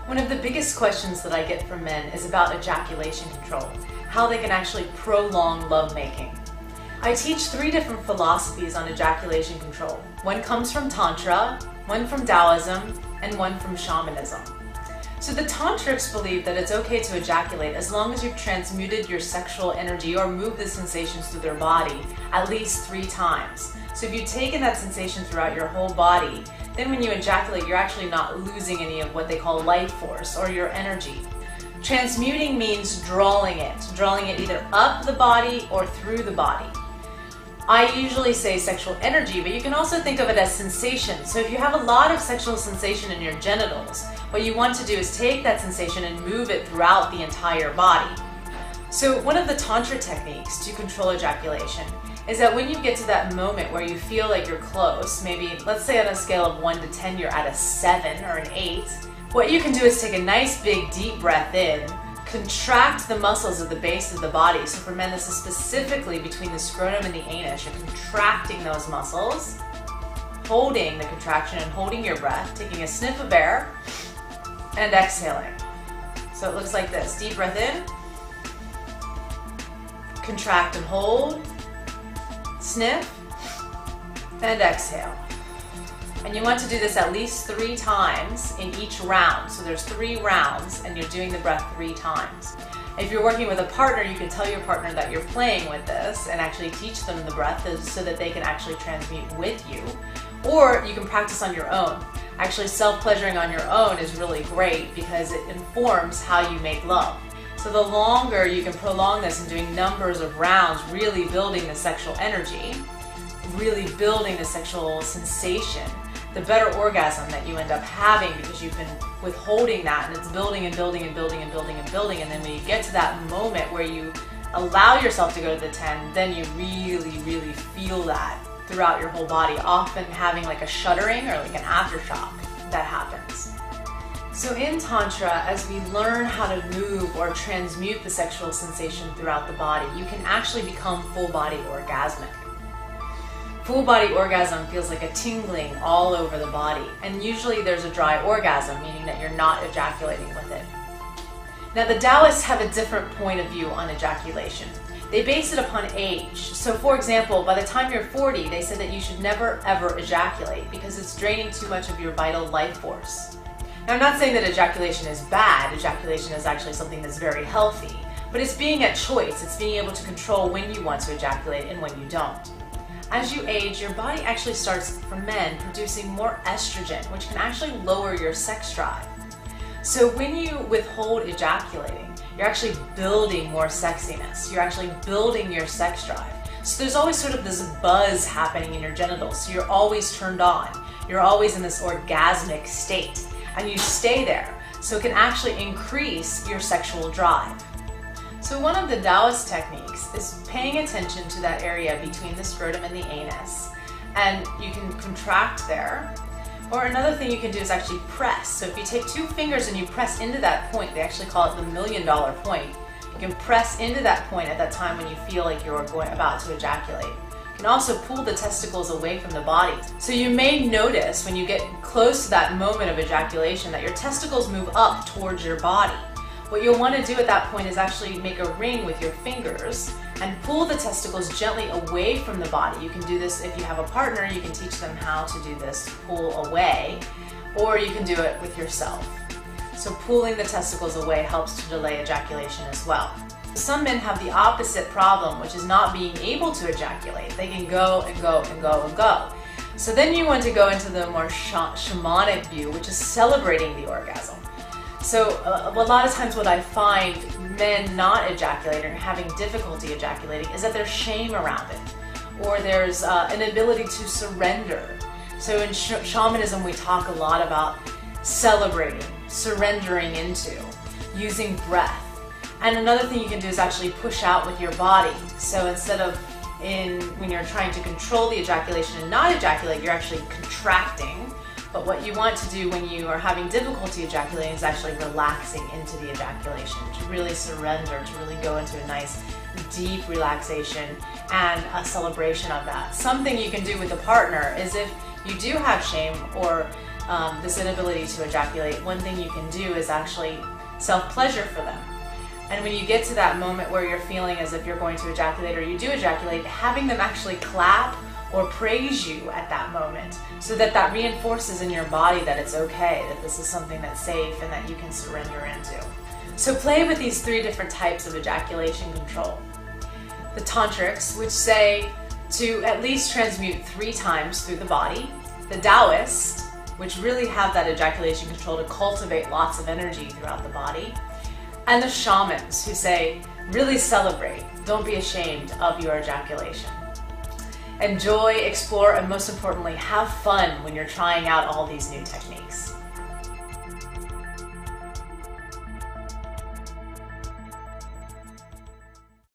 One of the biggest questions that I get from men is about ejaculation control, how they can actually prolong lovemaking. I teach 3 different philosophies on ejaculation control. One comes from Tantra, one from Taoism, and one from shamanism. So the Tantrics believe that it's okay to ejaculate as long as you've transmuted your sexual energy or moved the sensations through their body at least 3 times. So if you've taken that sensation throughout your whole body, then when you ejaculate, you're actually not losing any of what they call life force or your energy. Transmuting means drawing it either up the body or through the body. I usually say sexual energy, but you can also think of it as sensation. So if you have a lot of sexual sensation in your genitals, what you want to do is take that sensation and move it throughout the entire body. So one of the Tantra techniques to control ejaculation is that when you get to that moment where you feel like you're close, maybe let's say on a scale of 1 to 10 you're at a 7 or an 8, what you can do is take a nice big deep breath in, contract the muscles at the base of the body. So for men, this is specifically between the scrotum and the anus. You're contracting those muscles, holding the contraction and holding your breath, taking a sniff of air, and exhaling. So it looks like this. Deep breath in, contract and hold, sniff, and exhale. And you want to do this at least 3 times in each round. So there's 3 rounds and you're doing the breath 3 times. If you're working with a partner, you can tell your partner that you're playing with this and actually teach them the breath so that they can actually transmute with you. Or you can practice on your own. Actually, self-pleasuring on your own is really great because it informs how you make love. So the longer you can prolong this and doing numbers of rounds, really building the sexual energy, really building the sexual sensation, the better orgasm that you end up having because you've been withholding that and it's building and building and building and building and building. And then when you get to that moment where you allow yourself to go to the 10, then you really, really feel that throughout your whole body, often having like a shuddering or like an aftershock that happens. So in Tantra, as we learn how to move or transmute the sexual sensation throughout the body, you can actually become full body orgasmic. Full body orgasm feels like a tingling all over the body, and usually there's a dry orgasm, meaning that you're not ejaculating with it. Now the Taoists have a different point of view on ejaculation. They base it upon age. So for example, by the time you're 40, they said that you should never ever ejaculate because it's draining too much of your vital life force. Now I'm not saying that ejaculation is bad. Ejaculation is actually something that's very healthy, but it's being at choice. It's being able to control when you want to ejaculate and when you don't. As you age, your body actually starts, for men, producing more estrogen, which can actually lower your sex drive. So when you withhold ejaculating, you're actually building more sexiness. You're actually building your sex drive. So there's always sort of this buzz happening in your genitals. So you're always turned on. You're always in this orgasmic state, and you stay there. So it can actually increase your sexual drive. So one of the Taoist techniques is paying attention to that area between the scrotum and the anus, and you can contract there. Or another thing you can do is actually press. So if you take 2 fingers and you press into that point, they actually call it the $1 million point. You can press into that point at that time when you feel like you're about to ejaculate. You can also pull the testicles away from the body. So you may notice when you get close to that moment of ejaculation that your testicles move up towards your body. What you'll want to do at that point is actually make a ring with your fingers and pull the testicles gently away from the body. You can do this if you have a partner. You can teach them how to do this, pull away, or you can do it with yourself. So pulling the testicles away helps to delay ejaculation as well. Some men have the opposite problem, which is not being able to ejaculate. They can go and go and go and go. So then you want to go into the more shamanic view, which is celebrating the orgasm. So a lot of times what I find men not ejaculating or having difficulty ejaculating is that there's shame around it, or there's an ability to surrender. So in shamanism we talk a lot about celebrating, surrendering into, using breath. And another thing you can do is actually push out with your body. So instead of when you're trying to control the ejaculation and not ejaculate, you're actually contracting. But what you want to do when you are having difficulty ejaculating is actually relaxing into the ejaculation, to really surrender, to really go into a nice deep relaxation and a celebration of that. Something you can do with a partner is if you do have shame or this inability to ejaculate, one thing you can do is actually self-pleasure for them. And when you get to that moment where you're feeling as if you're going to ejaculate or you do ejaculate, having them actually clap or praise you at that moment so that that reinforces in your body that it's okay, that this is something that's safe and that you can surrender into. So play with these 3 different types of ejaculation control. The tantrics, which say to at least transmute 3 times through the body. The Taoists, which really have that ejaculation control to cultivate lots of energy throughout the body. And the shamans, who say, really celebrate, don't be ashamed of your ejaculation. Enjoy, explore, and most importantly, have fun when you're trying out all these new techniques.